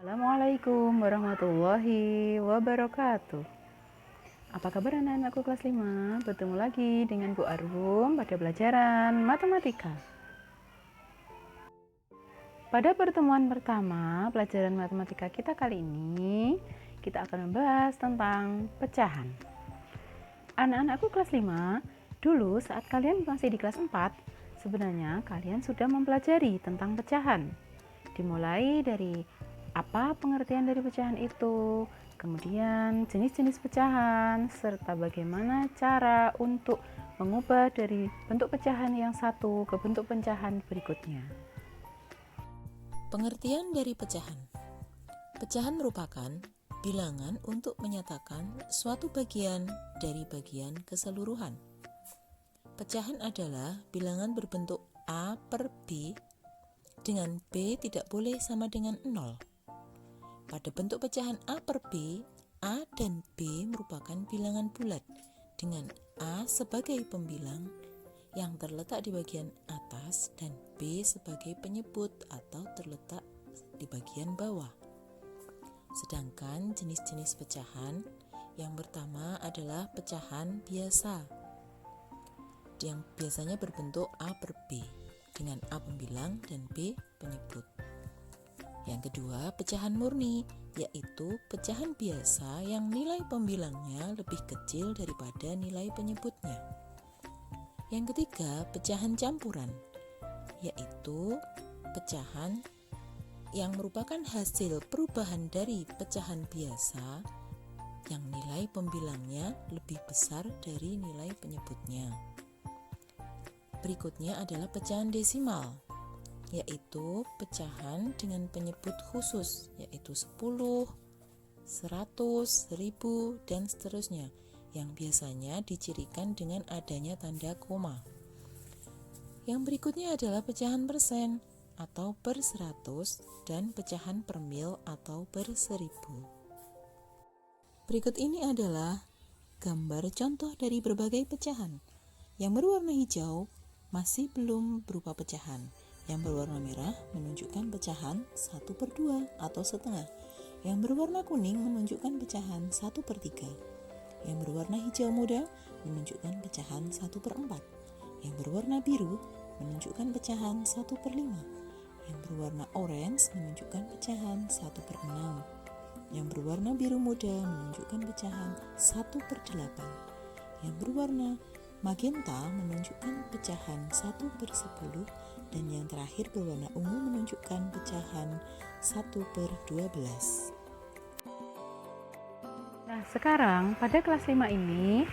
Assalamualaikum warahmatullahi wabarakatuh. Apa kabar anak-anakku kelas 5? Bertemu lagi dengan Bu Arum pada pelajaran matematika. Pada pertemuan pertama pelajaran matematika kita kali ini, kita akan membahas tentang pecahan. Anak-anakku kelas 5, dulu saat kalian masih di kelas 4, sebenarnya kalian sudah mempelajari tentang pecahan. Dimulai dari apa pengertian dari pecahan itu, kemudian jenis-jenis pecahan, serta bagaimana cara untuk mengubah dari bentuk pecahan yang satu ke bentuk pecahan berikutnya. Pengertian dari pecahan. Pecahan merupakan bilangan untuk menyatakan suatu bagian dari bagian keseluruhan. Pecahan adalah bilangan berbentuk A per B dengan B tidak boleh sama dengan 0. Pada bentuk pecahan A per B, A dan B merupakan bilangan bulat dengan A sebagai pembilang yang terletak di bagian atas dan B sebagai penyebut atau terletak di bagian bawah. Sedangkan jenis-jenis pecahan yang pertama adalah pecahan biasa yang biasanya berbentuk A per B dengan A pembilang dan B penyebut. Yang kedua, pecahan murni, yaitu pecahan biasa yang nilai pembilangnya lebih kecil daripada nilai penyebutnya. Yang ketiga, pecahan campuran, yaitu pecahan yang merupakan hasil perubahan dari pecahan biasa yang nilai pembilangnya lebih besar dari nilai penyebutnya. Berikutnya adalah pecahan desimal, yaitu pecahan dengan penyebut khusus, yaitu 10, 100, 1000, dan seterusnya, yang biasanya dicirikan dengan adanya tanda koma. Yang berikutnya adalah pecahan persen atau per 100 dan pecahan per mil atau per 1000. Berikut ini adalah gambar contoh dari berbagai pecahan. Yang berwarna hijau masih belum berupa pecahan. Yang berwarna merah menunjukkan pecahan 1/2 atau setengah. Yang berwarna kuning menunjukkan pecahan 1/3. Yang berwarna hijau muda menunjukkan pecahan 1/4. Yang berwarna biru menunjukkan pecahan 1/5. Yang berwarna orange menunjukkan pecahan 1/6. Yang berwarna biru muda menunjukkan pecahan 1/8. Yang berwarna magenta menunjukkan pecahan 1/10. Dan yang terakhir berwarna ungu menunjukkan pecahan 1/12. Nah, sekarang pada kelas 5 ini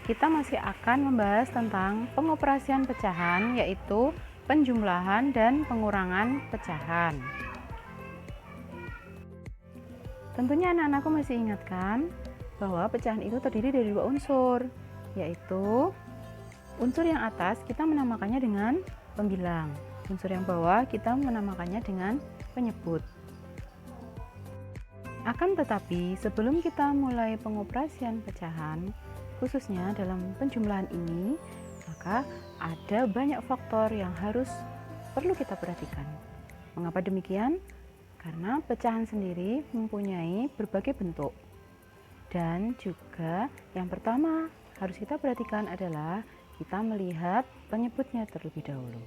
kita masih akan membahas tentang pengoperasian pecahan, yaitu penjumlahan dan pengurangan pecahan. Tentunya anak-anakku masih ingatkan bahwa pecahan itu terdiri dari 2 unsur, yaitu unsur yang atas kita menamakannya dengan pembilang, unsur yang bawah kita menamakannya dengan penyebut. Akan tetapi sebelum kita mulai pengoperasian pecahan, khususnya dalam penjumlahan ini, maka ada banyak faktor yang perlu kita perhatikan. Mengapa demikian? Karena pecahan sendiri mempunyai berbagai bentuk. Dan juga yang pertama harus kita perhatikan adalah kita melihat penyebutnya terlebih dahulu.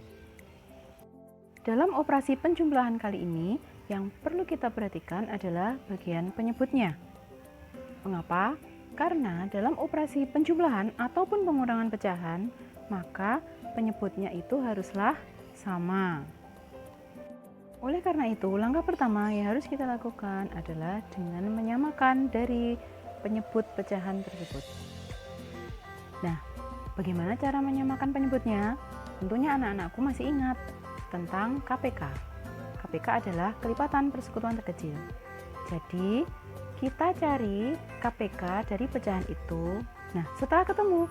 Dalam operasi penjumlahan kali ini, yang perlu kita perhatikan adalah bagian penyebutnya. Mengapa? Karena dalam operasi penjumlahan ataupun pengurangan pecahan, maka penyebutnya itu haruslah sama. Oleh karena itu, langkah pertama yang harus kita lakukan adalah dengan menyamakan dari penyebut pecahan tersebut. Nah, bagaimana cara menyamakan penyebutnya? Tentunya anak-anakku masih ingat tentang KPK. KPK adalah kelipatan persekutuan terkecil. Jadi, kita cari KPK dari pecahan itu. Nah, setelah ketemu,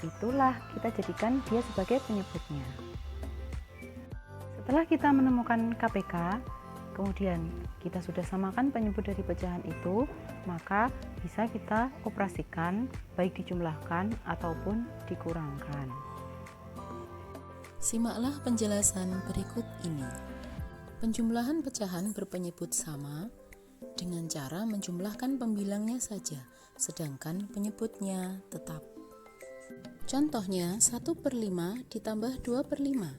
itulah kita jadikan dia sebagai penyebutnya. Setelah kita menemukan KPK, kemudian kita sudah samakan penyebut dari pecahan itu, maka bisa kita operasikan baik dijumlahkan ataupun dikurangkan. Simaklah penjelasan berikut ini. Penjumlahan pecahan berpenyebut sama dengan cara menjumlahkan pembilangnya saja, sedangkan penyebutnya tetap. Contohnya 1/5 ditambah 2/5.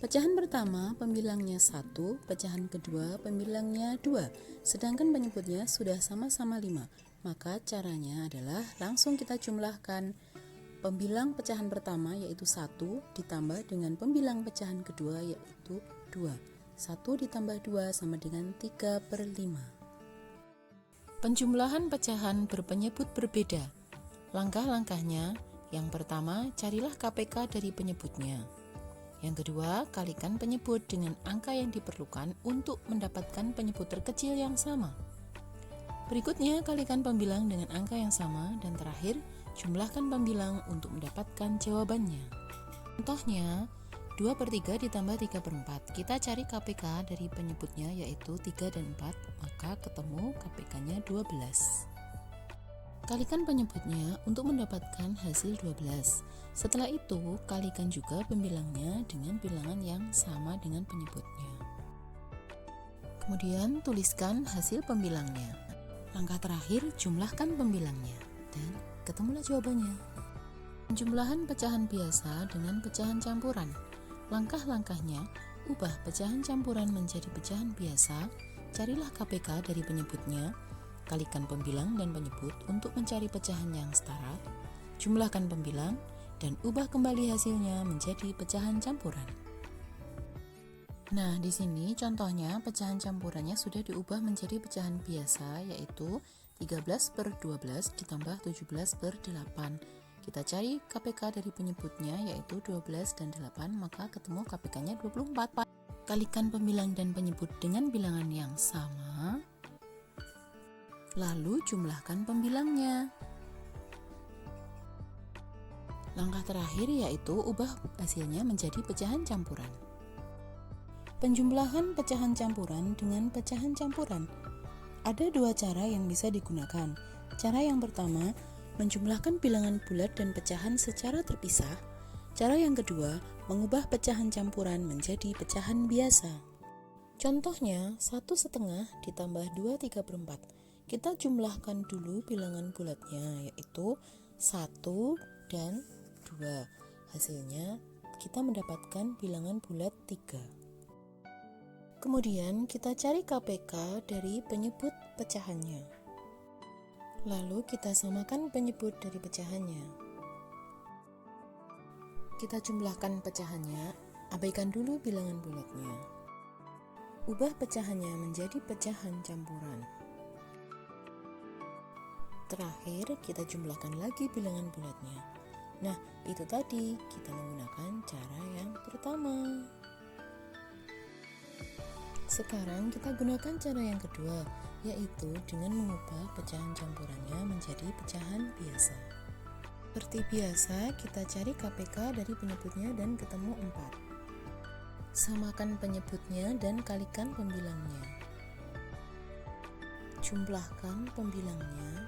Pecahan pertama pembilangnya 1, pecahan kedua pembilangnya 2, sedangkan penyebutnya sudah sama-sama 5. Maka caranya adalah langsung kita jumlahkan pembilang pecahan pertama yaitu 1 ditambah dengan pembilang pecahan kedua yaitu 2. 1 ditambah 2 sama dengan 3/5. Penjumlahan pecahan berpenyebut berbeda. Langkah-langkahnya, yang pertama, carilah KPK dari penyebutnya. Yang kedua, kalikan penyebut dengan angka yang diperlukan untuk mendapatkan penyebut terkecil yang sama. Berikutnya, kalikan pembilang dengan angka yang sama dan terakhir, jumlahkan pembilang untuk mendapatkan jawabannya. Contohnya, 2/3 ditambah 3/4. Kita cari KPK dari penyebutnya yaitu 3 dan 4, maka ketemu KPK-nya 12. Kalikan penyebutnya untuk mendapatkan hasil 12. Setelah itu, kalikan juga pembilangnya dengan bilangan yang sama dengan penyebutnya. Kemudian, tuliskan hasil pembilangnya. Langkah terakhir, jumlahkan pembilangnya dan ketemulah jawabannya. Penjumlahan pecahan biasa dengan pecahan campuran. Langkah-langkahnya, ubah pecahan campuran menjadi pecahan biasa, carilah KPK dari penyebutnya, kalikan pembilang dan penyebut untuk mencari pecahan yang setara, jumlahkan pembilang, dan ubah kembali hasilnya menjadi pecahan campuran. Nah, di sini contohnya pecahan campurannya sudah diubah menjadi pecahan biasa, yaitu 13/12 ditambah 17/8. Kita cari KPK dari penyebutnya yaitu 12 dan 8, maka ketemu KPK-nya 24. Kalikan pembilang dan penyebut dengan bilangan yang sama, lalu jumlahkan pembilangnya. Langkah terakhir yaitu ubah hasilnya menjadi pecahan campuran. Penjumlahan pecahan campuran dengan pecahan campuran. Ada dua cara yang bisa digunakan. Cara yang pertama, menjumlahkan bilangan bulat dan pecahan secara terpisah. Cara yang kedua, mengubah pecahan campuran menjadi pecahan biasa. Contohnya, 1/2 ditambah 2/3. Kita jumlahkan dulu bilangan bulatnya, yaitu 1 dan 2. Hasilnya, kita mendapatkan bilangan bulat 3. Kemudian, kita cari KPK dari penyebut pecahannya. Lalu kita samakan penyebut dari pecahannya. Kita jumlahkan pecahannya, abaikan dulu bilangan bulatnya. Ubah pecahannya menjadi pecahan campuran. Terakhir, kita jumlahkan lagi bilangan bulatnya. Nah, itu tadi kita menggunakan cara yang pertama. Sekarang kita gunakan cara yang kedua, yaitu dengan mengubah pecahan campurannya menjadi pecahan biasa. Seperti biasa, kita cari KPK dari penyebutnya dan ketemu 4. Samakan penyebutnya dan kalikan pembilangnya. Jumlahkan pembilangnya.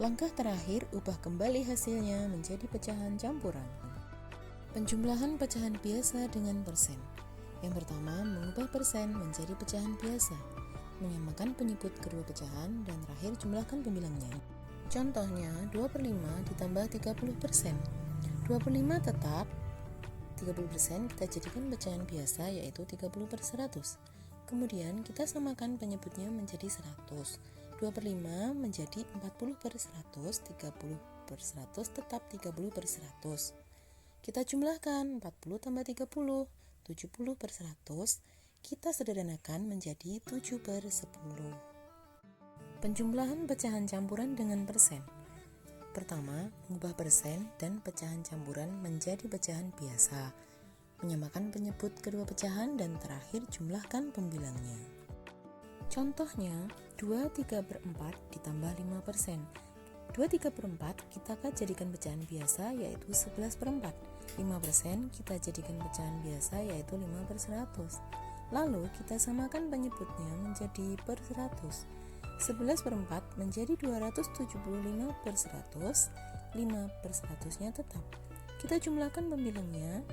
Langkah terakhir, ubah kembali hasilnya menjadi pecahan campuran. Penjumlahan pecahan biasa dengan persen. Yang pertama, mengubah persen menjadi pecahan biasa, menyamakan penyebut kedua pecahan, dan terakhir jumlahkan pembilangnya. Contohnya, 2/5 ditambah 30%. 2/5 tetap, 30% kita jadikan pecahan biasa yaitu 30/100. Kemudian kita samakan penyebutnya menjadi 100. 2/5 menjadi 40/100, 30/100 tetap 30/100. Kita jumlahkan 40 tambah 30, 70/100, kita sederhanakan menjadi 7/10. Penjumlahan pecahan campuran dengan persen. Pertama, mengubah persen dan pecahan campuran menjadi pecahan biasa, menyamakan penyebut kedua pecahan, dan terakhir jumlahkan pembilangnya. Contohnya, 2/3/4 ditambah 5%. 2/3/4 kita akan jadikan pecahan biasa yaitu 11/4. 5% kita jadikan pecahan biasa yaitu 5/100. Lalu kita samakan penyebutnya menjadi per 100. 11/4 menjadi 275/100. 5/100-nya tetap. Kita jumlahkan pembilangnya.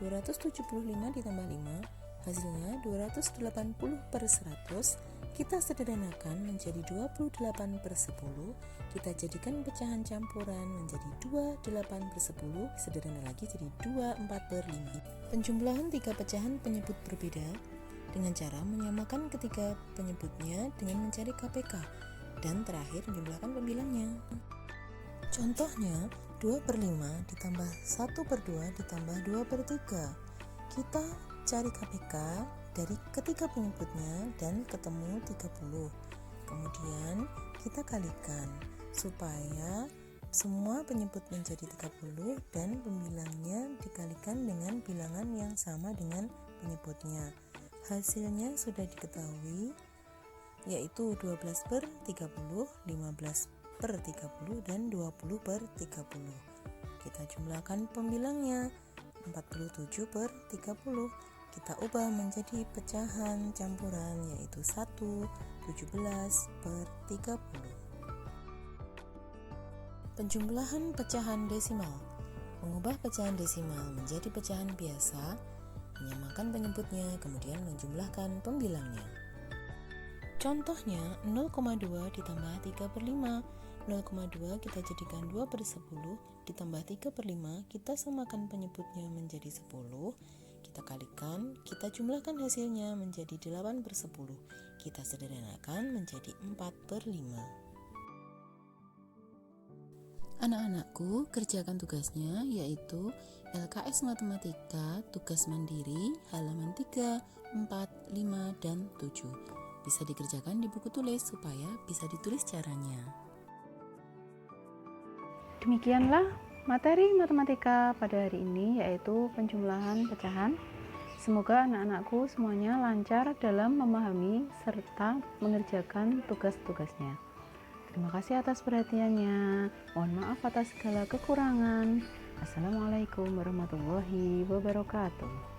275 ditambah 5 Hasilnya 280 per 100, kita sederhanakan menjadi 28 per 10, kita jadikan pecahan campuran menjadi 28 per 10, sederhana lagi jadi 24 per 5. Penjumlahan tiga pecahan penyebut berbeda dengan cara menyamakan ketiga penyebutnya dengan mencari KPK, dan terakhir menjumlahkan pembilangnya. Contohnya, 2 per 5 ditambah 1 per 2 ditambah 2 per 3. Kita cari KPK dari ketiga penyebutnya dan ketemu 30. Kemudian kita kalikan supaya semua penyebut menjadi 30 dan pembilangnya dikalikan dengan bilangan yang sama dengan penyebutnya. Hasilnya sudah diketahui, yaitu 12 per 30, 15 per 30, dan 20 per 30. Kita jumlahkan pembilangnya, 47 per 30. Kita ubah menjadi pecahan campuran, yaitu 1, 17 per 30. Penjumlahan pecahan desimal. Mengubah pecahan desimal menjadi pecahan biasa, menyamakan penyebutnya, kemudian menjumlahkan pembilangnya. Contohnya, 0,2 ditambah 3 per 5. 0,2 kita jadikan 2 per 10, ditambah 3 per 5, kita samakan penyebutnya menjadi 10, kita kalikan, kita jumlahkan hasilnya menjadi 8 per 10, kita sederhanakan menjadi 4 per 5. Anak-anakku, kerjakan tugasnya, yaitu LKS Matematika tugas mandiri halaman 3, 4, 5, dan 7. Bisa dikerjakan di buku tulis supaya bisa ditulis caranya. Demikianlah materi matematika pada hari ini, yaitu penjumlahan pecahan. Semoga anak-anakku semuanya lancar dalam memahami serta mengerjakan tugas-tugasnya. Terima kasih atas perhatiannya. Mohon maaf atas segala kekurangan. Assalamualaikum warahmatullahi wabarakatuh.